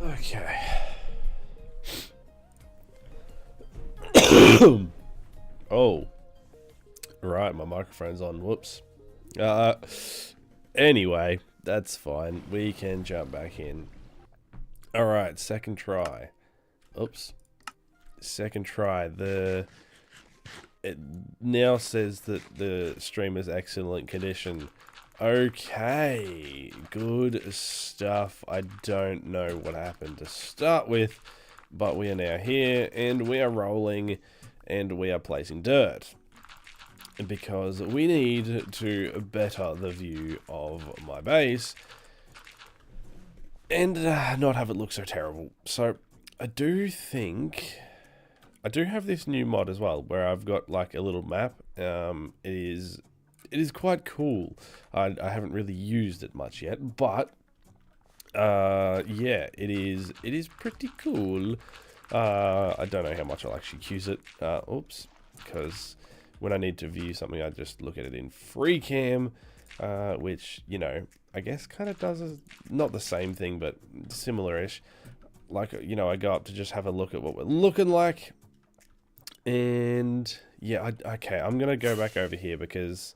Okay. Oh, right, my microphone's on. Whoops. Uh, anyway, that's fine. We can jump back in. All right, second try. Oops. Second try. It now says that the stream is excellent condition. Okay, good stuff. I don't know what happened to start with, but we are now here and we are rolling and we are placing dirt because we need to better the view of my base and not have it look so terrible. So I do think I do have this new mod as well where I've got like a little map. It is quite cool. I haven't really used it much yet, but yeah, it is pretty cool. I don't know how much I'll actually use it. Oops, because when I need to view something, I just look at it in free cam, which, you know, I guess kind of does not the same thing, but similar-ish. Like, you know, I go up to just have a look at what we're looking like. And yeah, okay, I'm gonna go back over here because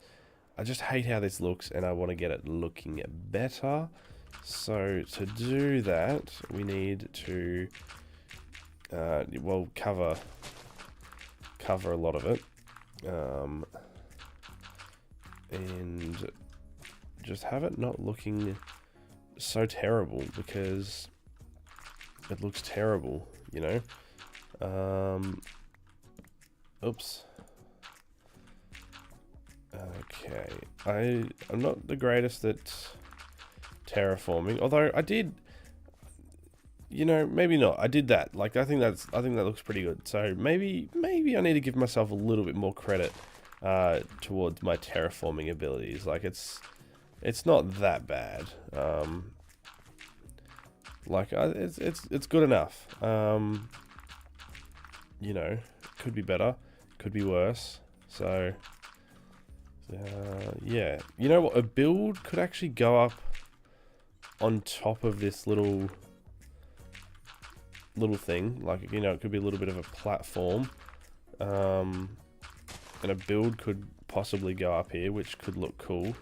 I just hate how this looks and I want to get it looking better. So to do that, we need to well, cover a lot of it, and just have it not looking so terrible because it looks terrible, you know. Oops. Okay, I'm not the greatest at terraforming, although I did, you know, maybe not. I did that. Like, I think that looks pretty good. So maybe I need to give myself a little bit more credit towards my terraforming abilities. Like, it's not that bad. Like, it's good enough. You know, could be better, could be worse. So yeah, you know what? A build could actually go up on top of this little thing. Like, you know, it could be a little bit of a platform. And a build could possibly go up here, which could look cool.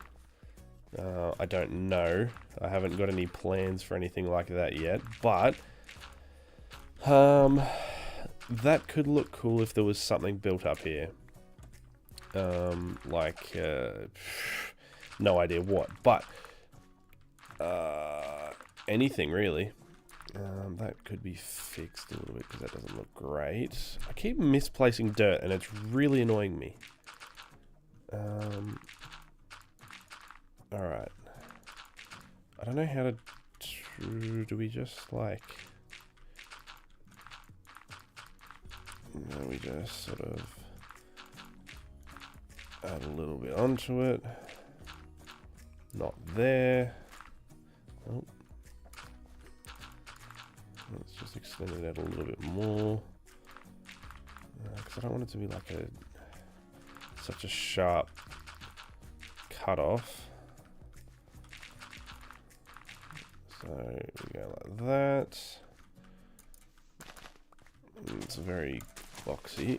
I don't know. I haven't got any plans for anything like that yet, but that could look cool if there was something built up here. Like, no idea what, but anything really. That could be fixed a little bit because that doesn't look great. I keep misplacing dirt and it's really annoying me. Alright. I don't know how to... Do we just like... No, we just sort of add a little bit onto it. Not there. Oh. Let's just extend it out a little bit more. Because I don't want it to be like such a sharp cut off. So we go like that. It's very boxy.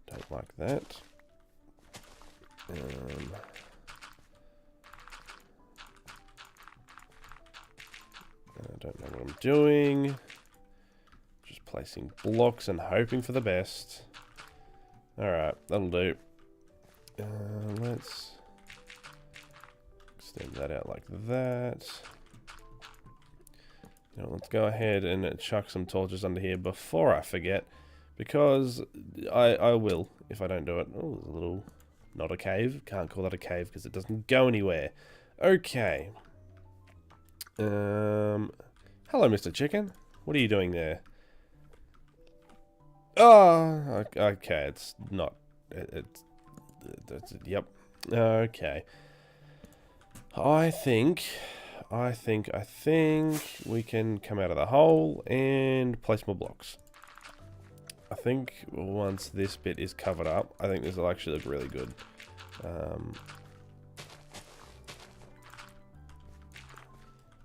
Don't like that. I don't know what I'm doing. Just placing blocks and hoping for the best. Alright, that'll do. Let's extend that out like that. Now let's go ahead and chuck some torches under here before I forget, because I will if I don't do it. Oh, there's a little, not a cave. Can't call that a cave because it doesn't go anywhere. Okay. Hello, Mr. Chicken. What are you doing there? Oh, okay. It's not. It's yep. Okay. I think we can come out of the hole and place more blocks. I think once this bit is covered up, I think this will actually look really good.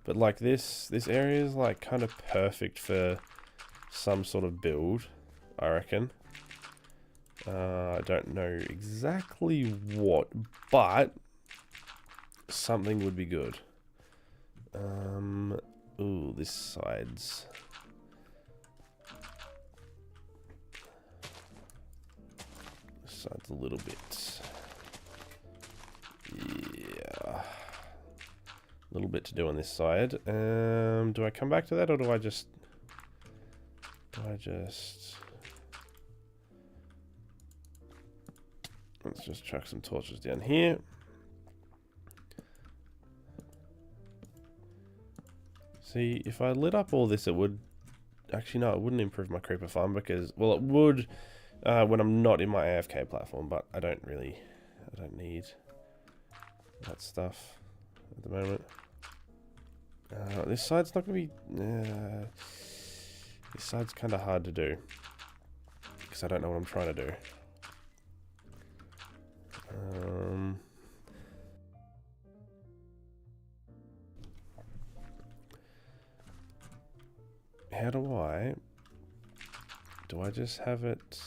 But like this area is like kind of perfect for some sort of build, I reckon. I don't know exactly what, but something would be good. Ooh, this side's... a little bit, yeah, a little bit to do on this side. Do I come back to that, or do I just let's just chuck some torches down here. See, if I lit up all this, it would actually, no, it wouldn't improve my creeper farm, because, well, it would when I'm not in my AFK platform, but I don't need that stuff at the moment. This side's not going to be... this side's kind of hard to do, because I don't know what I'm trying to do. How do I just have it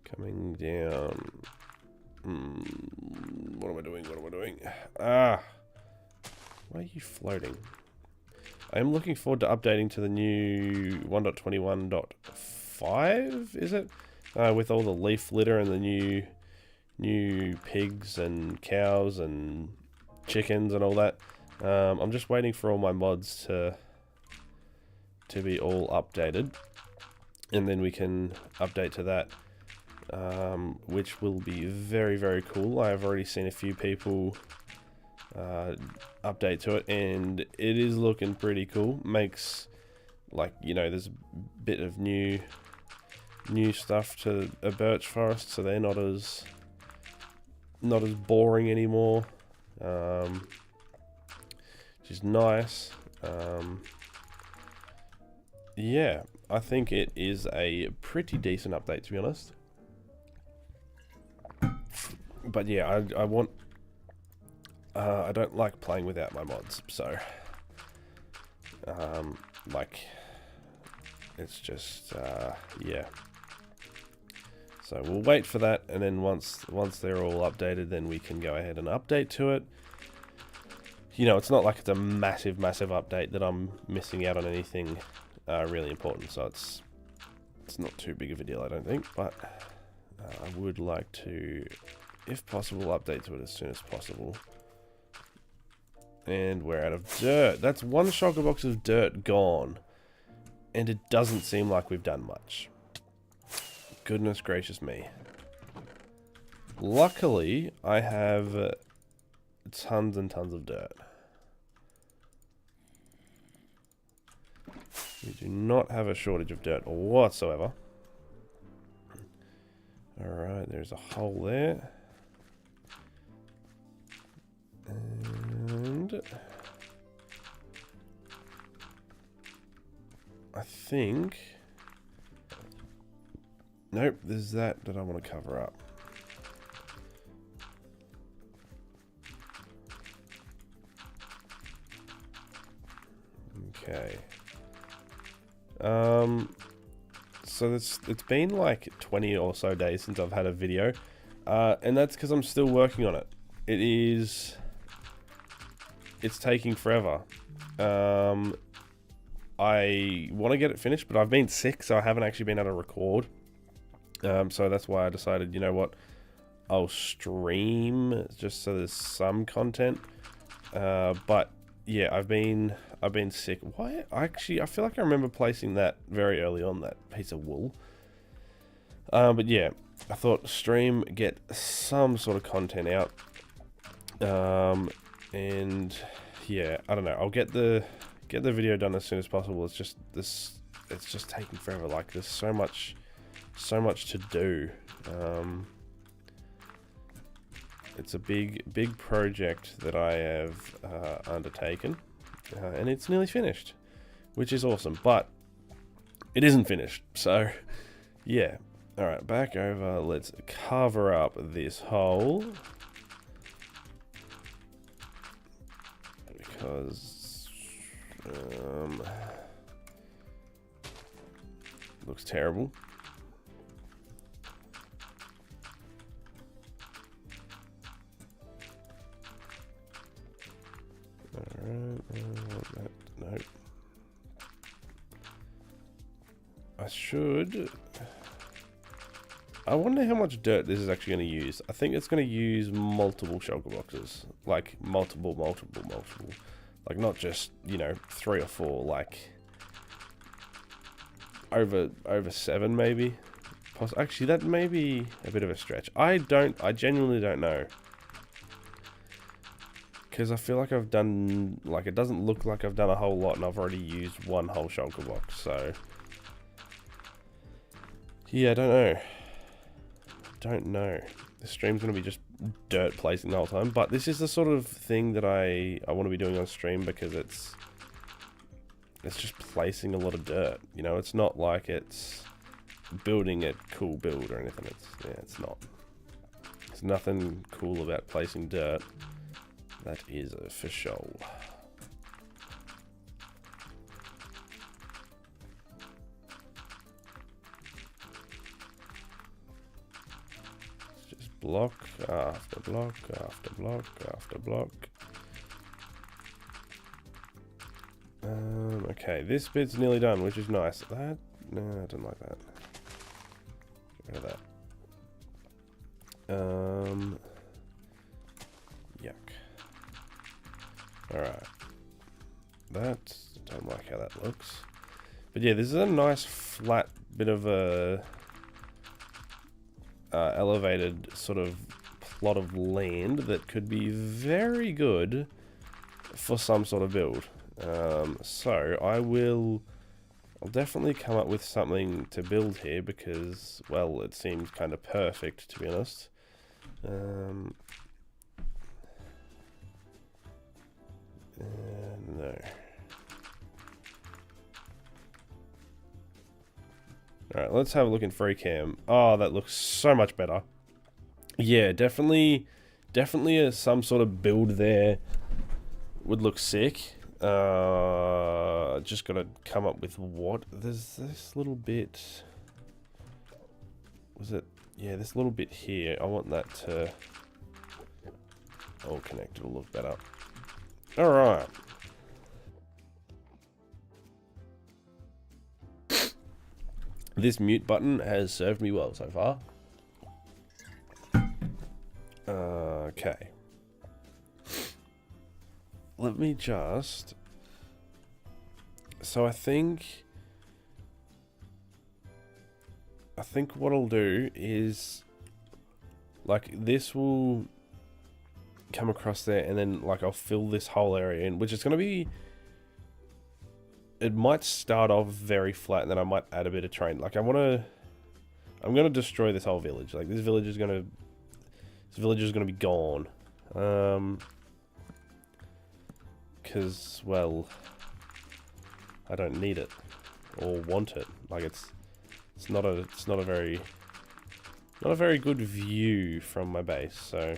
coming down? What am I doing? Ah! Why are you floating? I am looking forward to updating to the new 1.21.5, is it? With all the leaf litter and the new pigs and cows and chickens and all that. I'm just waiting for all my mods to be all updated, and then we can update to that, which will be very, very cool. I've already seen a few people update to it, and it is looking pretty cool. Makes, like, you know, there's a bit of new stuff to a birch forest, so they're not as boring anymore, which is nice. Yeah, I think it is a pretty decent update, to be honest. But yeah, I want... I don't like playing without my mods, so... like... It's just... yeah. So we'll wait for that, and then once they're all updated, then we can go ahead and update to it. You know, it's not like it's a massive update that I'm missing out on anything really important, so it's not too big of a deal, I don't think, but I would like to, if possible, update to it as soon as possible. And we're out of dirt. That's one shulker box of dirt gone, and it doesn't seem like we've done much. Goodness gracious me. Luckily, I have tons and tons of dirt. We do not have a shortage of dirt whatsoever. Alright, there's a hole there. And I think... Nope, there's that I want to cover up. Okay. So it's been like 20 or so days since I've had a video, and that's because I'm still working on it. It's taking forever. I want to get it finished, but I've been sick, so I haven't actually been able to record. So that's why I decided, you know what, I'll stream just so there's some content. But yeah, I've been sick. Why? I feel like I remember placing that very early on, that piece of wool. But yeah, I thought stream, get some sort of content out. And yeah, I don't know. I'll get the video done as soon as possible. It's just taking forever. Like, there's so much to do. It's a big project that I have undertaken, and it's nearly finished, which is awesome, but it isn't finished, so yeah. Alright, back over. Let's cover up this hole, because Looks terrible. Alright, no. I wonder how much dirt this is actually going to use. I think it's going to use multiple shulker boxes. Like, multiple. Like, not just, you know, 3 or 4, like... Over 7, maybe? Actually, that may be a bit of a stretch. I genuinely don't know. Because I feel like I've done... Like, it doesn't look like I've done a whole lot, and I've already used 1 whole shulker box, so... Yeah, I don't know. The stream's going to be just dirt placing the whole time, but this is the sort of thing that I want to be doing on stream because it's just placing a lot of dirt. You know, it's not like it's building a cool build or anything. It's not. There's nothing cool about placing dirt. That is for sure. Block after block after block after block. Okay, this bit's nearly done, which is nice. No, I don't like that. Get rid of that. Yuck. Alright. Don't like how that looks. But yeah, this is a nice flat bit of a elevated sort of plot of land that could be very good for some sort of build. So I'll definitely come up with something to build here because, well, it seems kind of perfect, to be honest. No. Alright, let's have a look in free cam. Oh, that looks so much better. Yeah, definitely some sort of build there would look sick. Just gotta come up with what. There's this little bit. Was it? Yeah, this little bit here. I want that to all connect. It'll look better. Alright. This mute button has served me well so far. Okay. Let me just... So I think what I'll do is... Like, this will come across there, and then, like, I'll fill this whole area in, which is going to be... It might start off very flat, and then I might add a bit of terrain. Like, I'm gonna destroy this whole village. Like, this village is gonna be gone. Because, well, I don't need it or want it. Like, it's not a very good view from my base. So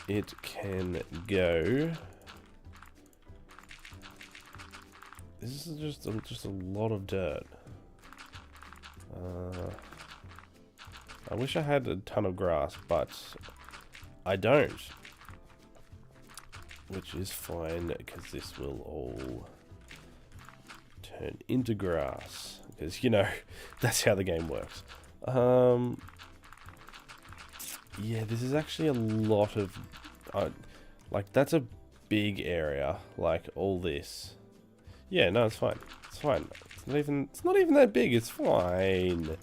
it can go. This is just a lot of dirt. I wish I had a ton of grass, but I don't. Which is fine, because this will all turn into grass. Because, you know, that's how the game works. Yeah, this is actually a lot of... like, that's a big area. Like, all this. Yeah, no, it's fine. It's fine. It's not even that big. It's fine.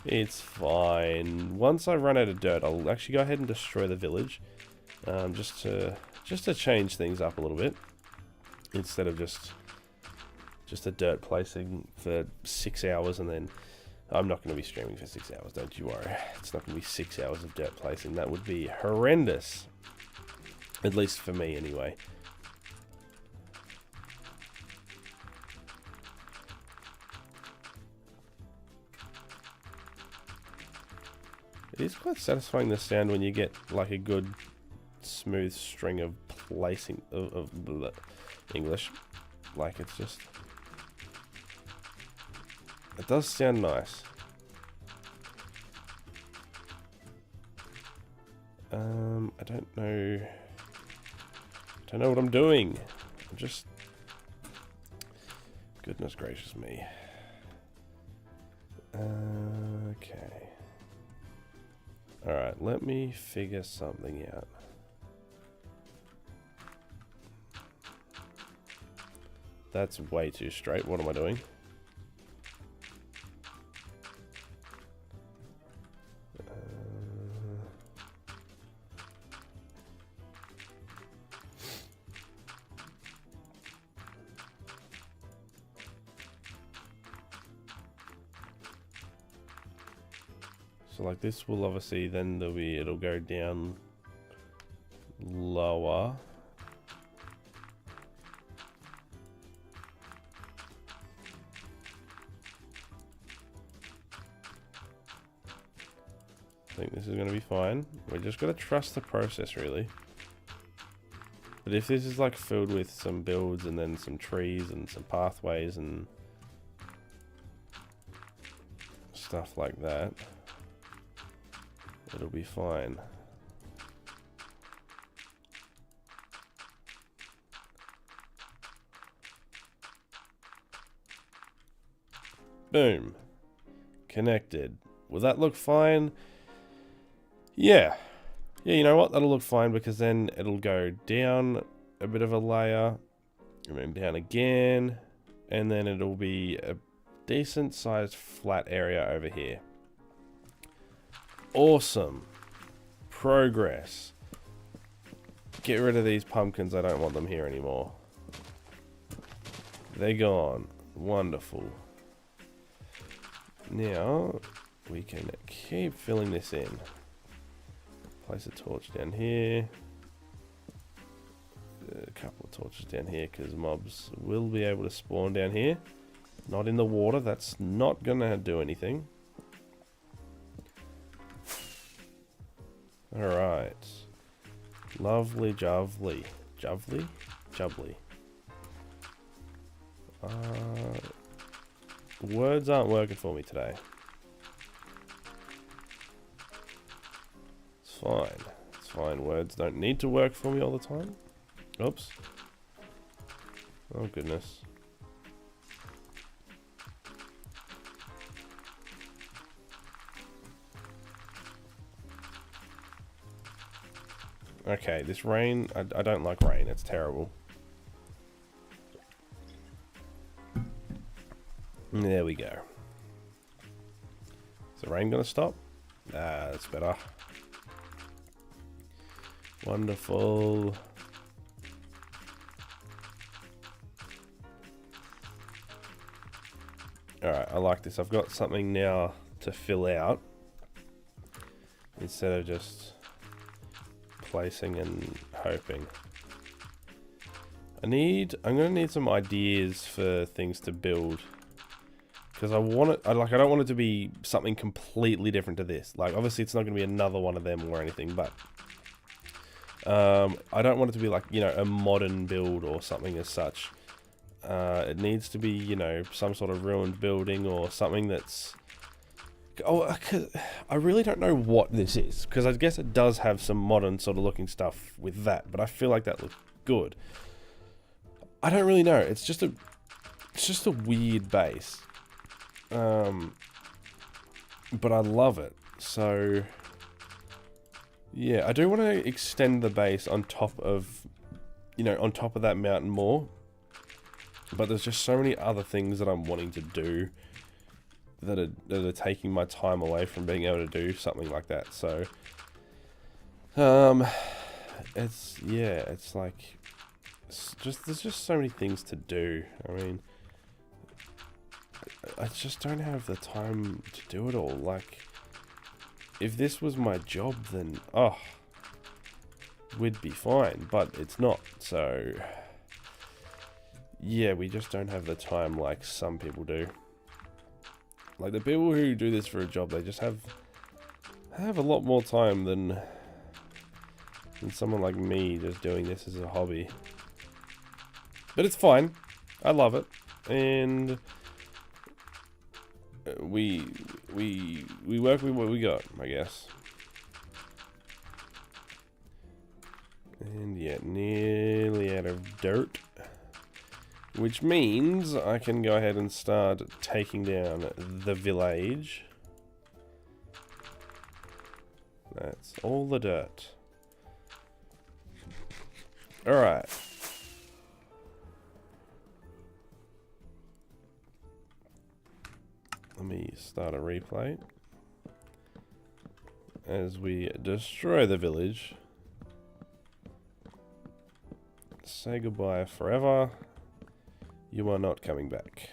It's fine. Once I run out of dirt, I'll actually go ahead and destroy the village. Just to change things up a little bit. Instead of just a dirt placing for 6 hours, and then I'm not going to be streaming for 6 hours, don't you worry. It's not going to be 6 hours of dirt placing. That would be horrendous. At least for me, anyway. It is quite satisfying, the sound, when you get like a good smooth string of placing of English. Like, it's just... It does sound nice. I don't know... I don't know what I'm doing. I'm just... Goodness gracious me. Okay. Alright, let me figure something out. That's way too straight. What am I doing? So like this will obviously then it'll go down lower. I think this is going to be fine. We're just going to trust the process really. But if this is like filled with some builds and then some trees and some pathways and stuff like that, it'll be fine. Boom. Connected. Will that look fine? Yeah. Yeah, you know what? That'll look fine because then it'll go down a bit of a layer and then down again, and then it'll be a decent sized flat area over here. Awesome. Progress. Get rid of these pumpkins. I don't want them here anymore. They're gone. Wonderful. Now we can keep filling this in. Place a torch down here. A couple of torches down here because mobs will be able to spawn down here. Not in the water. That's not gonna do anything. Alright. Lovely jovely. Jovely? Jubbly. Words aren't working for me today. It's fine. It's fine. Words don't need to work for me all the time. Oops. Oh goodness. Okay, this rain, I don't like rain, it's terrible. There we go. Is the rain gonna stop? Ah, that's better. Wonderful. Alright, I like this. I've got something now to fill out instead of just placing and hoping. I'm gonna need some ideas for things to build because I want it. I don't want it to be something completely different to this. Like, obviously, it's not gonna be another one of them or anything, but I don't want it to be like, you know, a modern build or something as such. It needs to be, you know, some sort of ruined building or something that's... Oh, I really don't know what this is, because I guess it does have some modern sort of looking stuff with that, but I feel like that looks good. I don't really know. It's just a weird base. But I love it. So yeah, I do want to extend the base on top of, you know, on top of that mountain more. But there's just so many other things that I'm wanting to do that are taking my time away from being able to do something like that. So, it's like, there's just so many things to do. I mean, I just don't have the time to do it all. Like, if this was my job, then, we'd be fine, but it's not. So, yeah, we just don't have the time like some people do. Like, the people who do this for a job, they just have a lot more time than someone like me just doing this as a hobby. But it's fine. I love it. And we work with what we got, I guess. And yeah, nearly out of dirt. Which means I can go ahead and start taking down the village. That's all the dirt. Alright. Let me start a replay. As we destroy the village. Say goodbye forever. You are not coming back.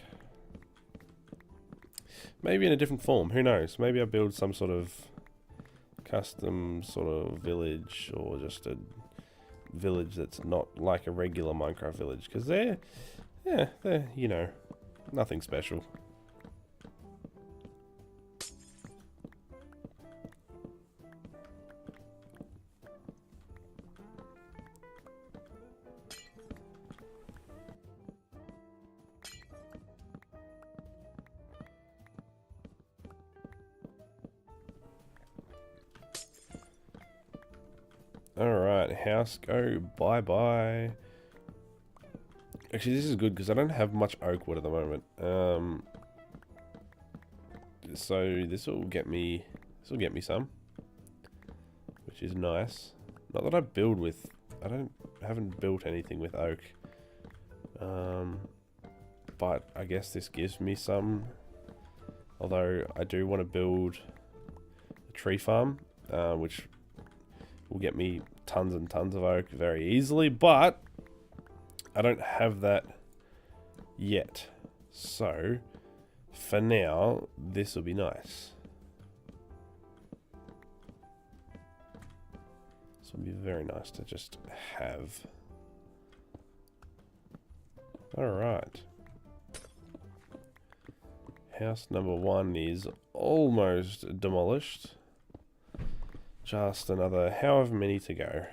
Maybe in a different form. Who knows? Maybe I'll build some sort of custom sort of village, or just a village that's not like a regular Minecraft village. Because they're, you know, nothing special. Alright, house go bye-bye. Actually, this is good because I don't have much oak wood at the moment. So this will get me some, which is nice. Not that I build with, haven't built anything with oak. But I guess this gives me some. Although I do want to build a tree farm, which will get me tons and tons of oak very easily, but I don't have that yet. So for now, this will be nice. This will be very nice to just have. Alright. House number 1 is almost demolished. Just another however many to go.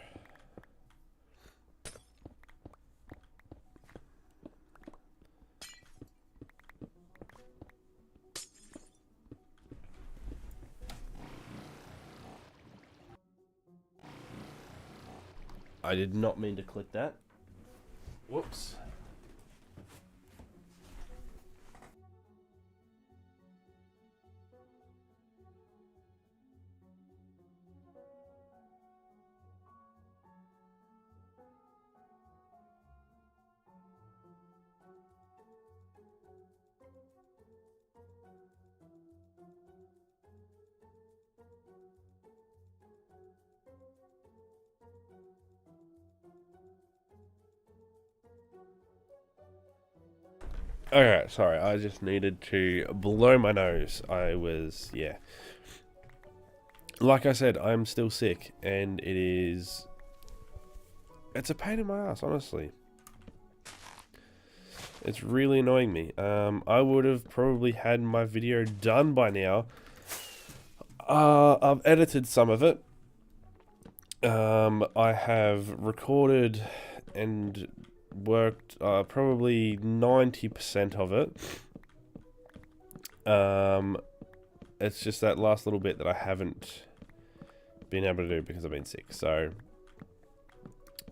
I did not mean to click that. Whoops. Okay, sorry, I just needed to blow my nose. Yeah. Like I said, I'm still sick, and it's a pain in my ass, honestly. It's really annoying me. I would have probably had my video done by now. I've edited some of it. I have recorded and worked probably 90% of it. It's just that last little bit that I haven't been able to do because I've been sick. So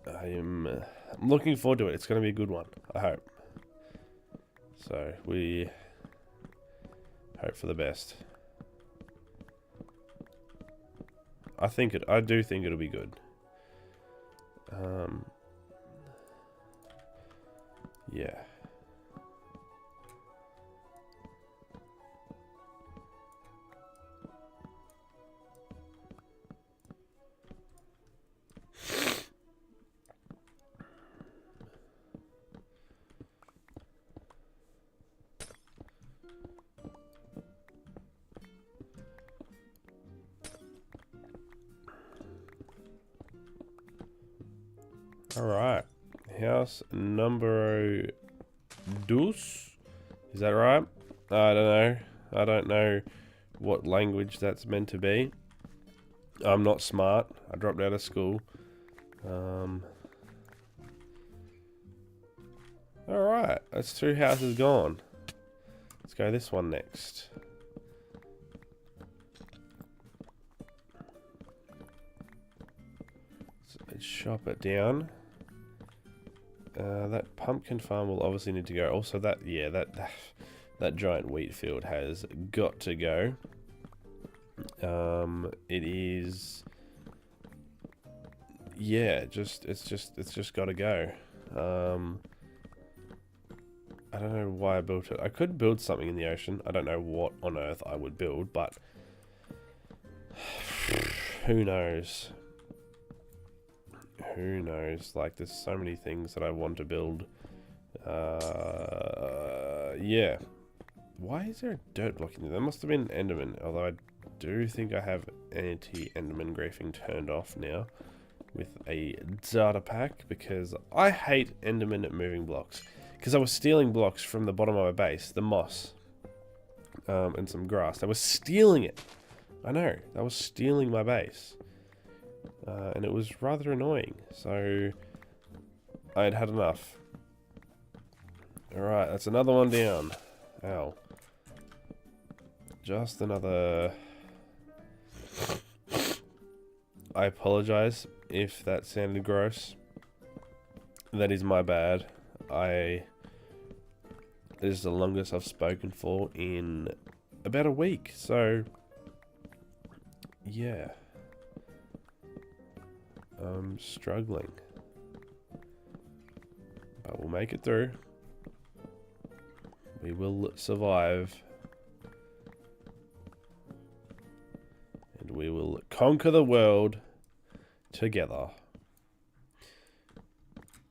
I'm looking forward to it. It's going to be a good one, I hope. So we hope for the best. I do think it'll be good. Yeah. All right. House number dos. Is that right? I don't know. I don't know what language that's meant to be. I'm not smart. I dropped out of school. Alright, that's 2 houses gone. Let's go this one next. Let's chop it down. That pumpkin farm will obviously need to go. Also, that giant wheat field has got to go. It is. Yeah, it's just got to go. I don't know why I built it. I could build something in the ocean. I don't know what on earth I would build, but who knows? Who knows? Like, there's so many things that I want to build. Yeah. Why is there a dirt block in there? There must have been an Enderman, although I do think I have anti-Enderman grafing turned off now with a data pack, because I hate Enderman moving blocks. Because I was stealing blocks from the bottom of my base, the moss, and some grass. I was stealing it. I know, I was stealing my base. And it was rather annoying, so I had enough. Alright, that's another one down. Ow. Just another... I apologize if that sounded gross. That is my bad. This is the longest I've spoken for in about a week, so yeah. I'm struggling, but we'll make it through. We will survive, and we will conquer the world together.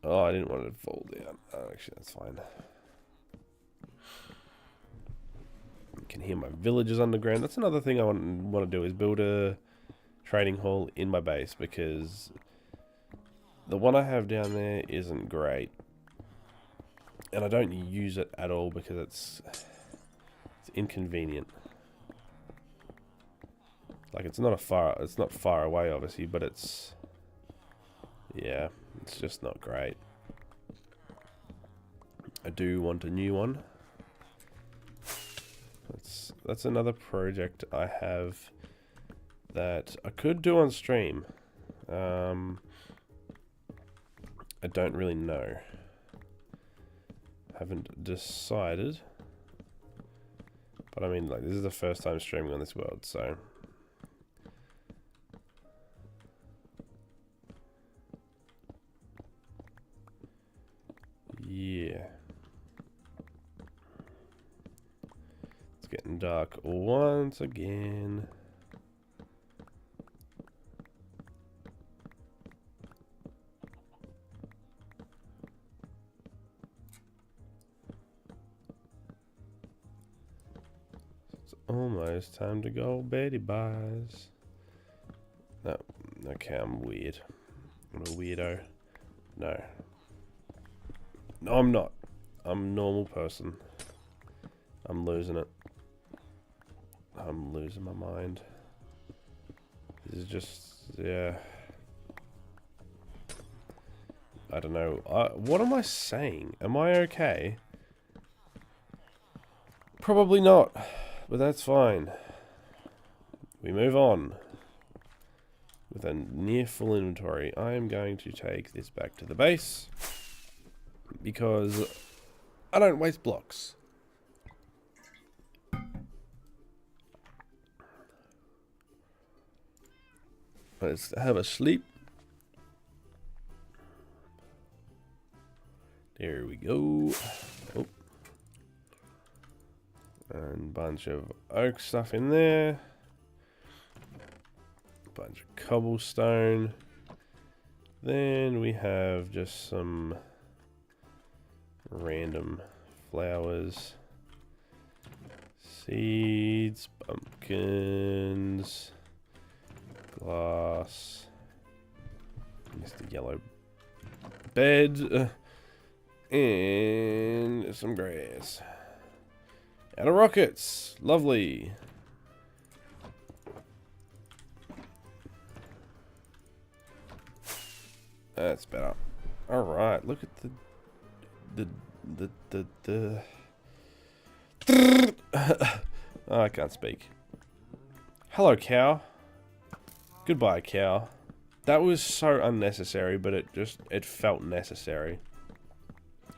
Oh, I didn't want it to fall down. Oh, actually, that's fine. You can hear my villagers underground. That's another thing I want to do, is build a trading hall in my base, because the one I have down there isn't great, and I don't use it at all because it's inconvenient. Like, it's not far away, obviously, but it's, yeah, it's just not great. I do want a new one. That's another project I have that I could do on stream. I don't really know. Haven't decided. But I mean, like, this is the first time streaming on this world, so yeah. It's getting dark once again. It's almost time to go Betty buys. No, okay, I'm weird. I'm a weirdo. No. No, I'm not. I'm a normal person. I'm losing it. I'm losing my mind. This is just, yeah. I don't know. What am I saying? Am I okay? Probably not, but that's fine. We move on. With a near full inventory, I am going to take this back to the base, because I don't waste blocks. Let's have a sleep. There we go. Oh. And bunch of oak stuff in there. Bunch of cobblestone. Then we have just some random flowers, seeds, pumpkins, glass, Mr. Yellow bed, and some grass. Out of rockets, lovely. That's better. All right, look at the Oh, I can't speak. Hello, cow. Goodbye, cow. That was so unnecessary, but it felt necessary.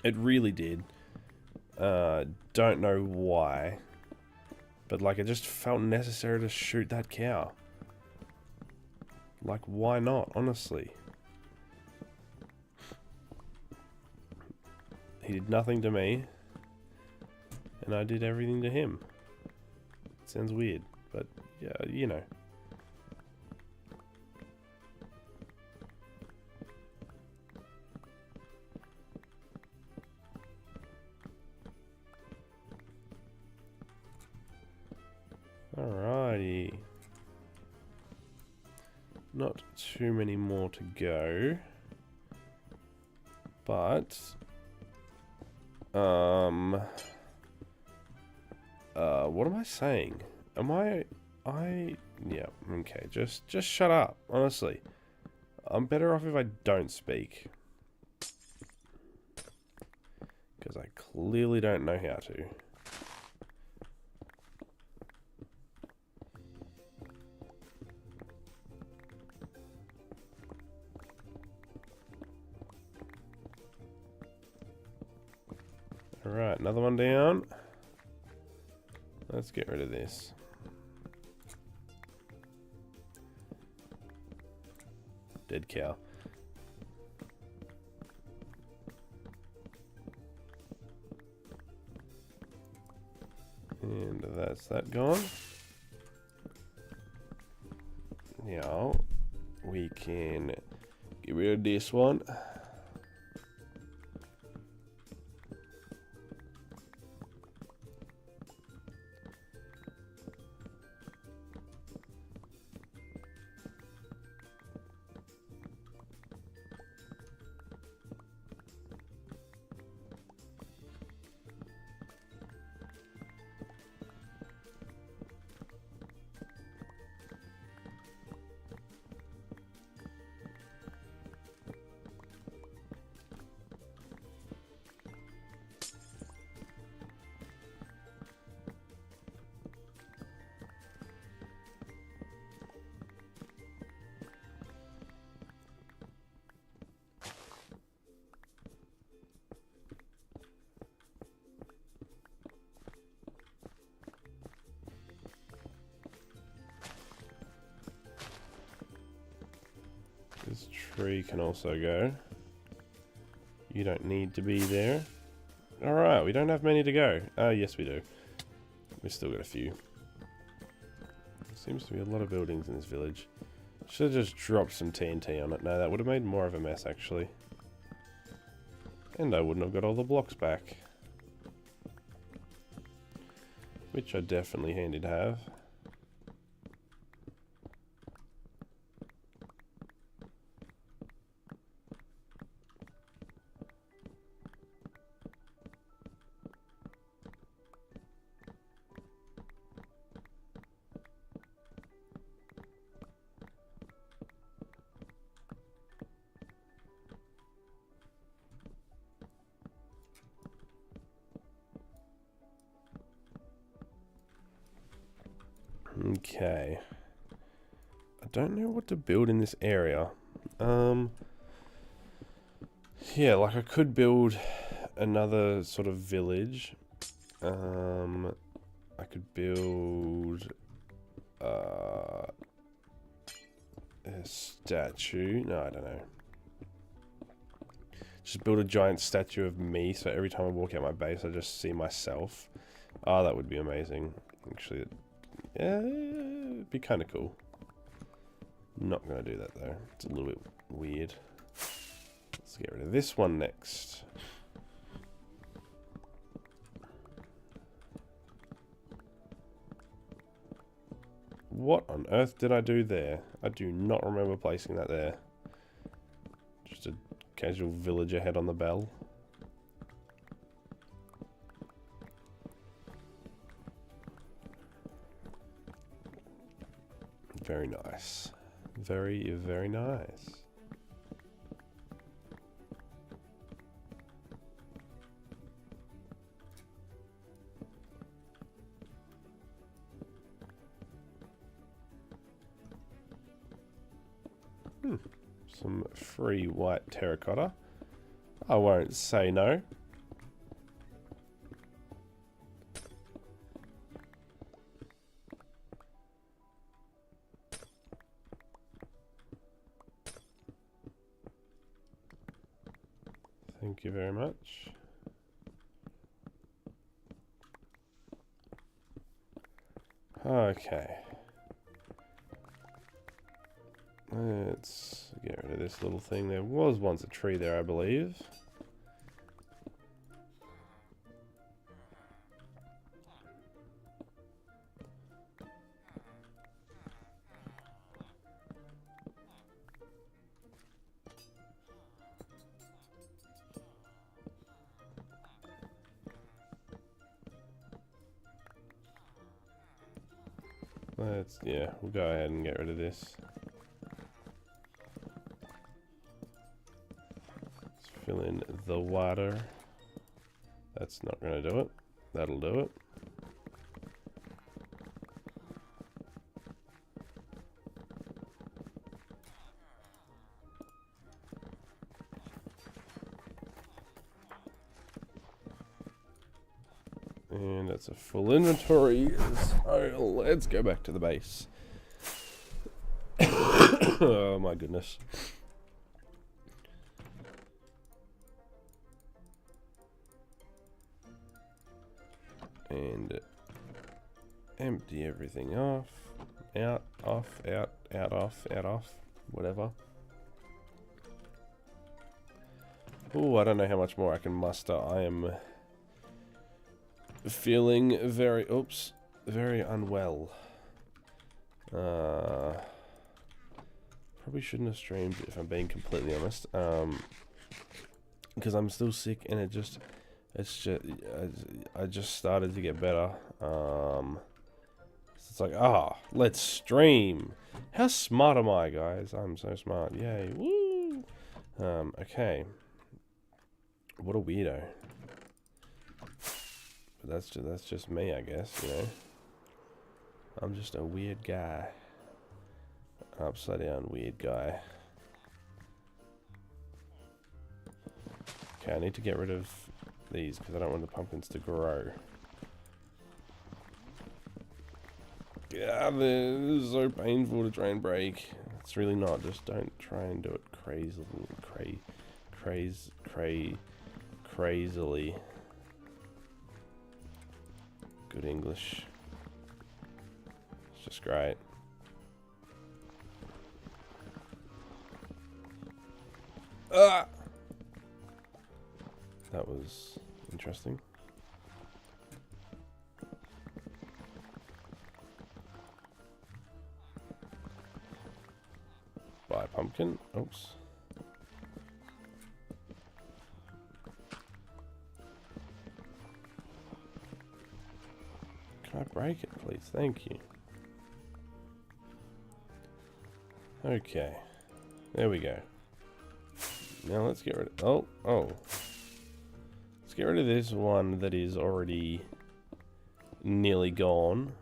It really did. Don't know why. But, like, it just felt necessary to shoot that cow. Like, why not, honestly? He did nothing to me. And I did everything to him. It sounds weird, but, yeah, you know. Alrighty. Not too many more to go. But what am I saying? Am I yeah, okay, just shut up, honestly. I'm better off if I don't speak. Because I clearly don't know how to. Alright, another one down. Let's get rid of this. Dead cow. And that's that gone. Now, we can get rid of this one. This tree can also go. You don't need to be there. Alright, we don't have many to go. Yes we do. We've still got a few. There seems to be a lot of buildings in this village. Should have just dropped some TNT on it. No, that would have made more of a mess, actually. And I wouldn't have got all the blocks back. Which are definitely handy to have. Okay. I don't know what to build in this area. Yeah, like I could build another sort of village. I could build a statue. No, I don't know. Just build a giant statue of me, so every time I walk out my base, I just see myself. Oh, that would be amazing. Actually, yeah, it'd be kind of cool. Not gonna do that though. It's a little bit weird. Let's get rid of this one next. What on earth did I do there? I do not remember placing that there. Just a casual villager head on the bell. Very nice. Very, very nice. Some free white terracotta. I won't say no. Thank you very much. Okay. Let's get rid of this little thing. There was once a tree there, I believe. Yeah, we'll go ahead and get rid of this. Let's fill in the water. That's not going to do it. That'll do it. And that's a full inventory. So let's go back to the base. Oh my goodness. And empty everything off. Out, off, out, off, whatever. Oh, I don't know how much more I can muster. I am feeling very unwell. Probably shouldn't have streamed if I'm being completely honest. Because I'm still sick and I just started to get better. So it's like, let's stream. How smart am I, guys? I'm so smart. Yay. Woo. Okay. What a weirdo. But that's just me, I guess, you know. I'm just a weird guy. Upside down weird guy. Okay, I need to get rid of these because I don't want the pumpkins to grow. Yeah, this is so painful to try and break. It's really not. Just don't try and do it crazily. Good English. It's just great. Ah! That was interesting. Buy pumpkin. Oops. Can I break it, please? Thank you. Okay. There we go. Now let's get rid of... Oh. Let's get rid of this one that is already nearly gone.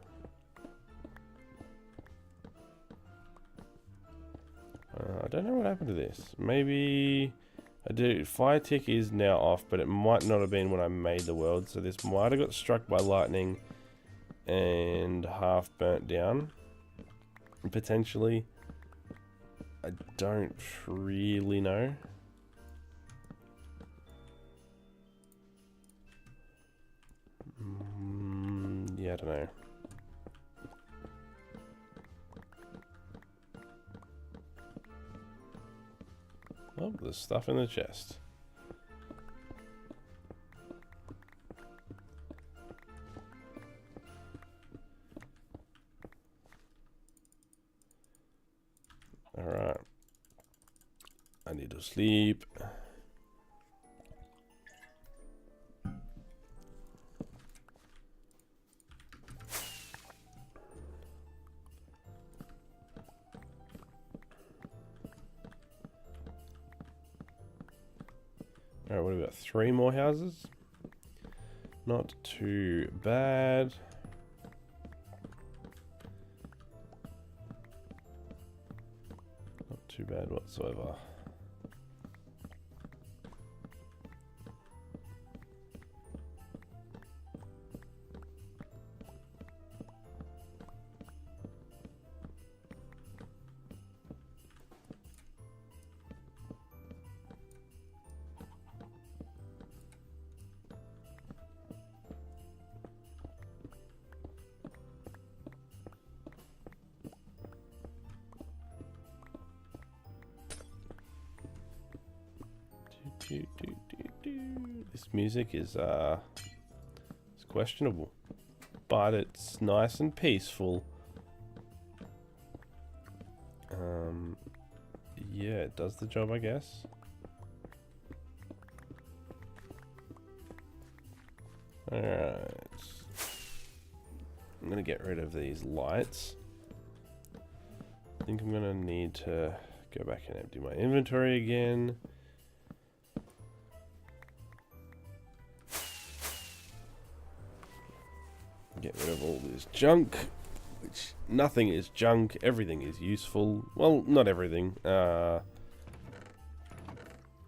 I don't know what happened to this. Maybe... Fire tick is now off, but it might not have been when I made the world. So this might have got struck by lightning and half burnt down. Potentially. I don't really know. Yeah, I don't know. Oh, there's stuff in the chest. Alright. I need to sleep. Alright, what have we got? 3 more houses? Not too bad. Not too bad whatsoever. This music is it's questionable, but it's nice and peaceful. Yeah, it does the job, I guess. Alright. I'm gonna get rid of these lights. I think I'm gonna need to go back and empty my inventory again. Get rid of all this junk, which nothing is junk, everything is useful. Well, not everything.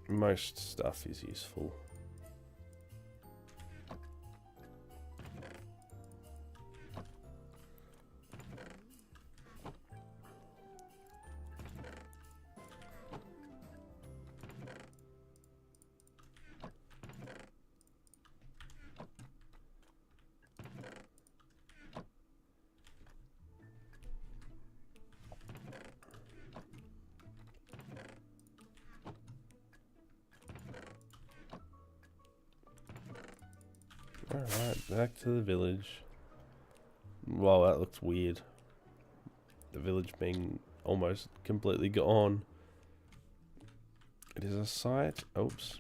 Most stuff is useful. Alright, back to the village. Wow, that looks weird. The village being almost completely gone. It is a sight, oops,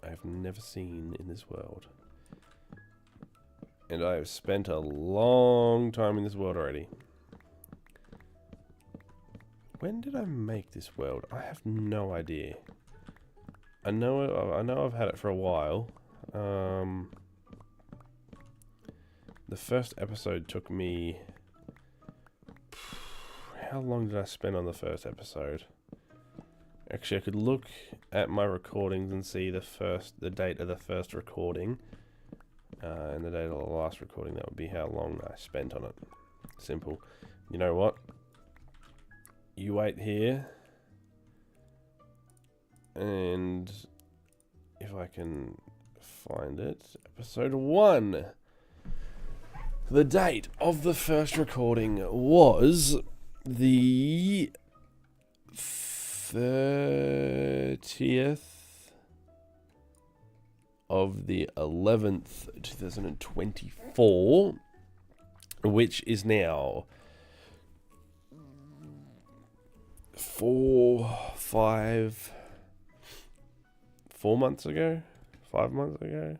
I have never seen in this world. And I have spent a long time in this world already. When did I make this world? I have no idea. I know I've had it for a while. The first episode took me... How long did I spend on the first episode? Actually, I could look at my recordings and see the date of the first recording. And the date of the last recording, that would be how long I spent on it. Simple. You know what? You wait here. And if I can find it, episode 1. The date of the first recording was the 30th of the 11th, 2024, which is now 4 months ago, 5 months ago,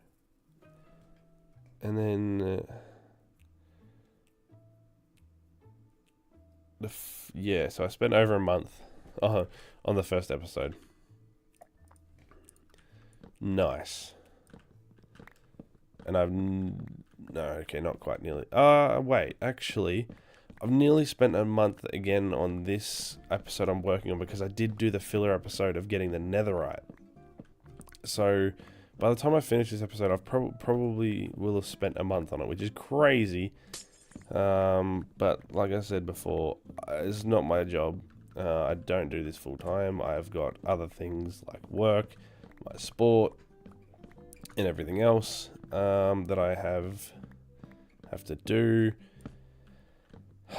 and then yeah, so I spent over a month on the first episode. Nice. And I've no, okay, not quite nearly. Wait, actually, I've nearly spent a month again on this episode I'm working on, because I did do the filler episode of getting the netherite. So by the time I finish this episode, I've probably will have spent a month on it, which is crazy. But like I said before, it's not my job. I don't do this full time. I've got other things like work, my sport, and everything else that I have to do.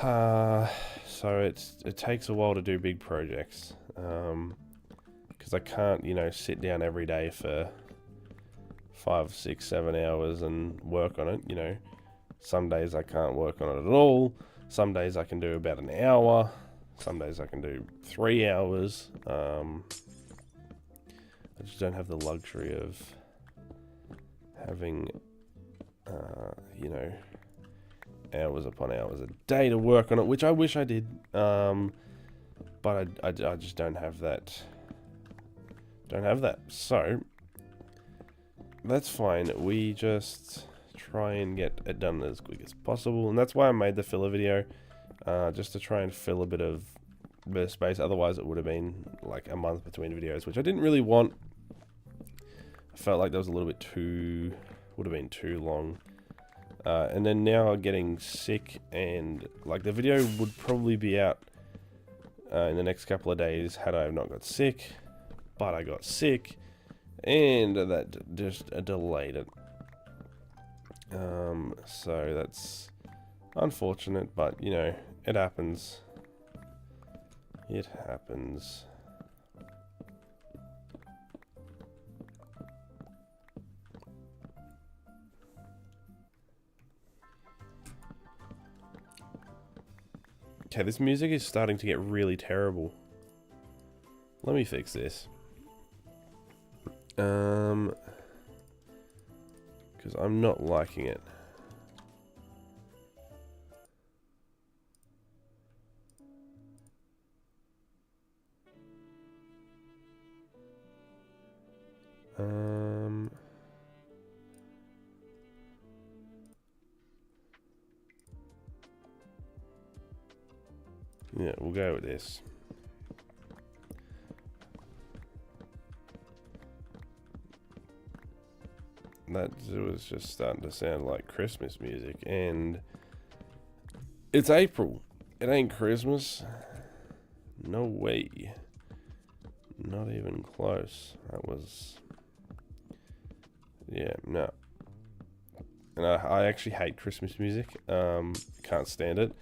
So it takes a while to do big projects, because I can't, sit down every day for 5, 6, 7 hours and work on it. Some days I can't work on it at all. Some days I can do about an hour. Some days I can do 3 hours. I just don't have the luxury of having, hours upon hours a day to work on it, which I wish I did. But I just don't have that. So that's fine. We just try and get it done as quick as possible, and that's why I made the filler video, just to try and fill a bit of bit of space. Otherwise, it would have been like a month between videos, which I didn't really want. I felt like that was a little bit too, would have been too long. And then now getting sick, and like the video would probably be out in the next couple of days had I not got sick, but I got sick, and that just delayed it. So that's unfortunate, but you know, it happens. It happens. Okay, this music is starting to get really terrible. Let me fix this. Because I'm not liking it. Yeah, we'll go with this. That was just starting to sound like Christmas music, and it's April. It ain't Christmas. No way. Not even close. That was... yeah, no. And I actually hate Christmas music. Can't stand it.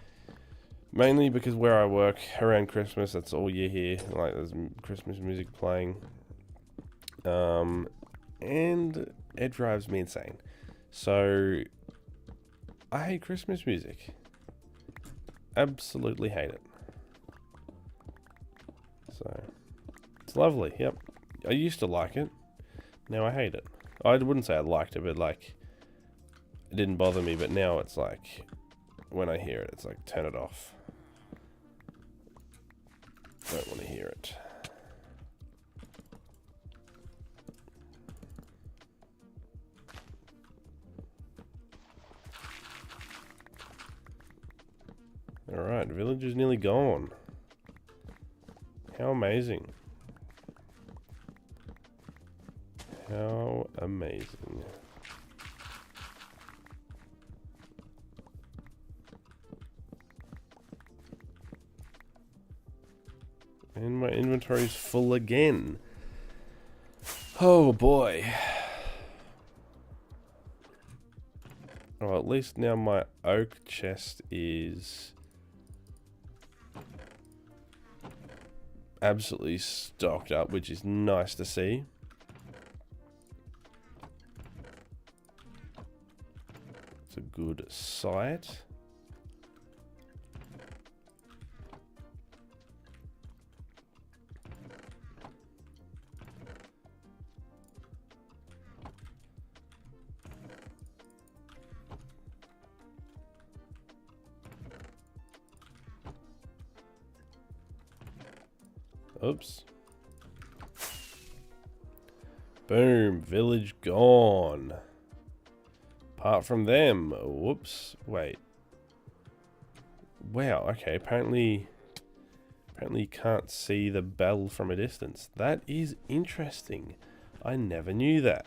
Mainly because where I work around Christmas, that's all you hear. Like, there's Christmas music playing. And it drives me insane. So, I hate Christmas music. Absolutely hate it. So, it's lovely, yep. I used to like it. Now I hate it. I wouldn't say I liked it, but like, it didn't bother me, but now it's like, when I hear it, it's like, turn it off. Don't want to hear it. Alright, village is nearly gone. How amazing. How amazing. And my inventory's full again. Oh boy. Well, at least now my oak chest is absolutely stocked up, which is nice to see. It's a good sight. Oops. Boom. Village gone. Apart from them. Whoops. Wait. Wow. Okay. Apparently you can't see the bell from a distance. That is interesting. I never knew that.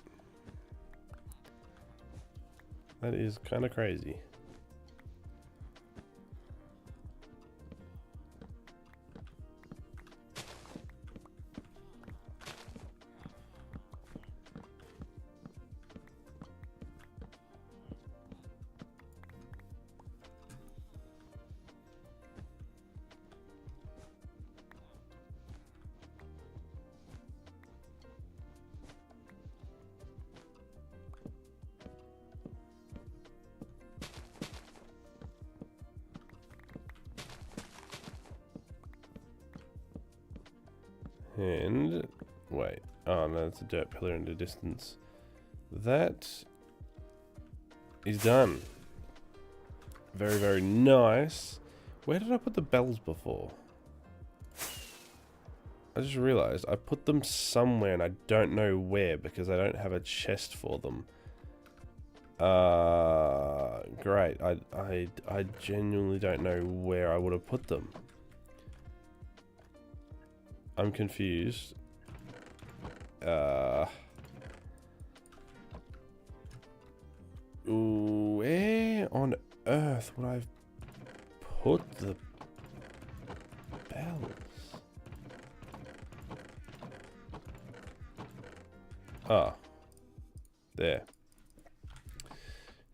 That is kind of crazy. And wait, oh no, that's a dirt pillar in the distance. That is done. Very, very nice. Where did I put the bells before? I just realized I put them somewhere and I don't know where because I don't have a chest for them. Great. I genuinely don't know where I would have put them. I'm confused. Where on earth would I put the bells? Ah, there.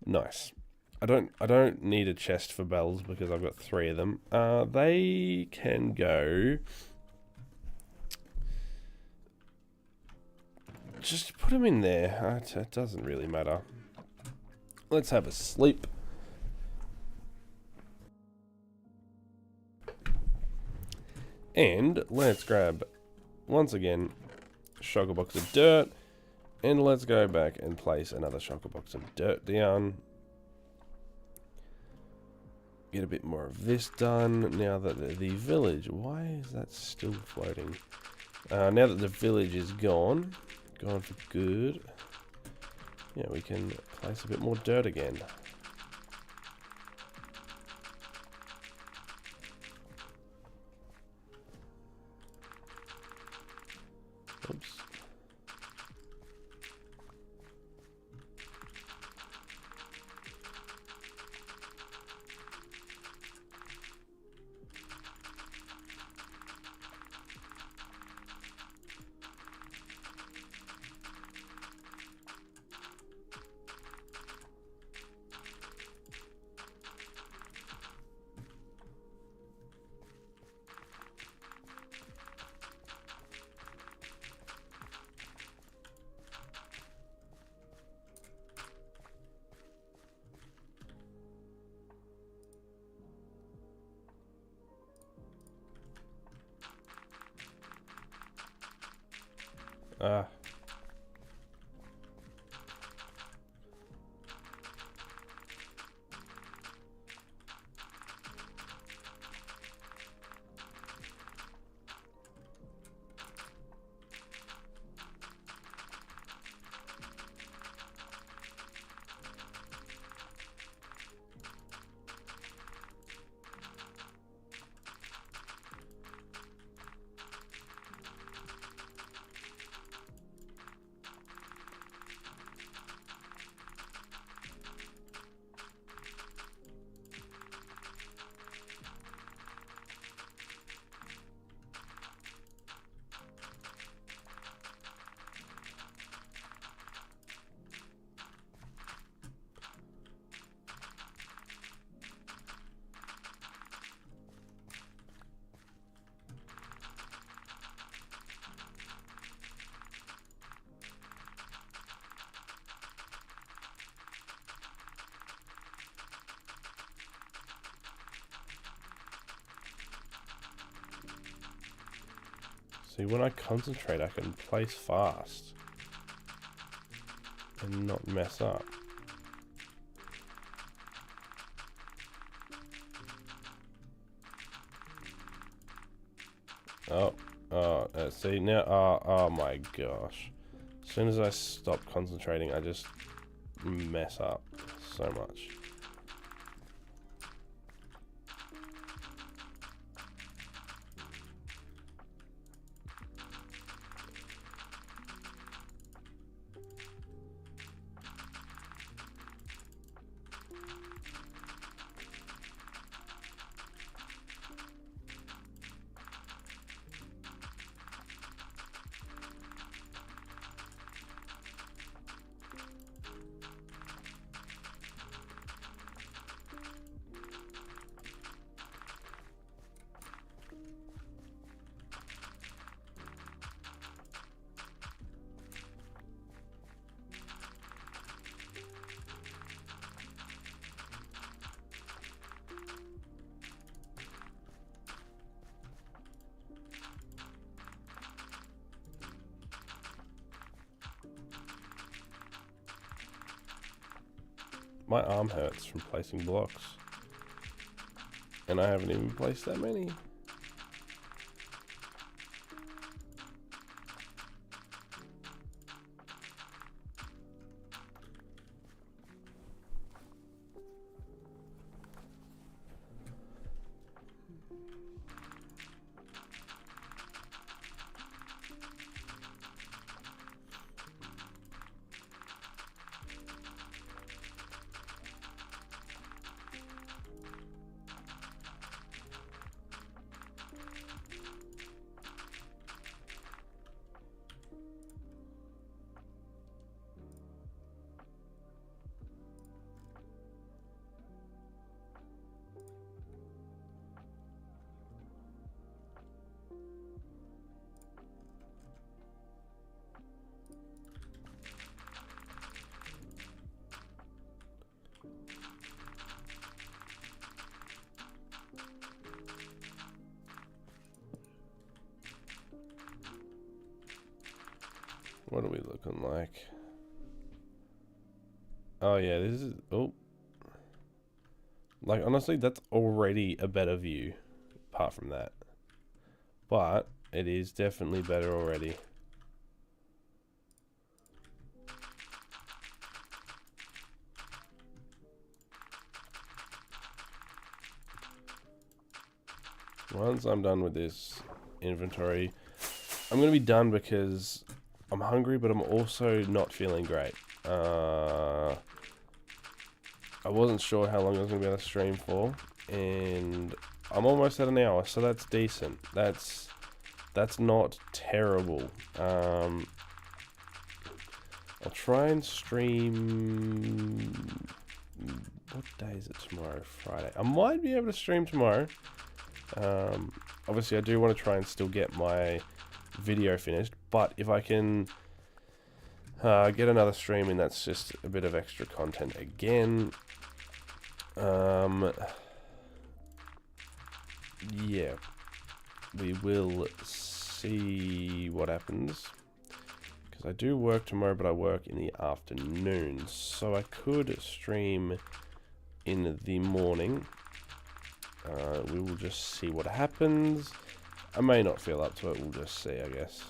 Nice. I don't need a chest for bells because I've got 3 of them. They can go. Just put them in there. It doesn't really matter. Let's have a sleep. And let's grab, once again, a shulker box of dirt. And let's go back and place another shulker box of dirt down. Get a bit more of this done. Now that the village... Why is that still floating? Now that the village is gone for good, yeah, we can place a bit more dirt again. Oops. Ah. See, when I concentrate, I can place fast and not mess up. See now, oh my gosh. As soon as I stop concentrating, I just mess up so much. My arm hurts from placing blocks. And I haven't even placed that many. What are we looking like? Oh yeah, this is, oh. Like, honestly, that's already a better view, apart from that. But, it is definitely better already. Once I'm done with this inventory, I'm going to be done because I'm hungry, but I'm also not feeling great. I wasn't sure how long I was going to be able to stream for, and I'm almost at an hour, so that's decent. That's not terrible. I'll try and stream. What day is it tomorrow? Friday. I might be able to stream tomorrow. Obviously, I do want to try and still get my video finished, but if I can get another stream in, that's just a bit of extra content again. Yeah, we will see what happens, because I do work tomorrow, but I work in the afternoon, so I could stream in the morning. We will just see what happens. I may not feel up to it, we'll just see, I guess.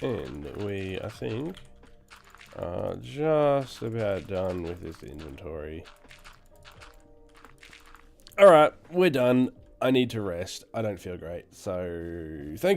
And we, I think, are just about done with this inventory. Alright, we're done. I need to rest. I don't feel great. So, thank you.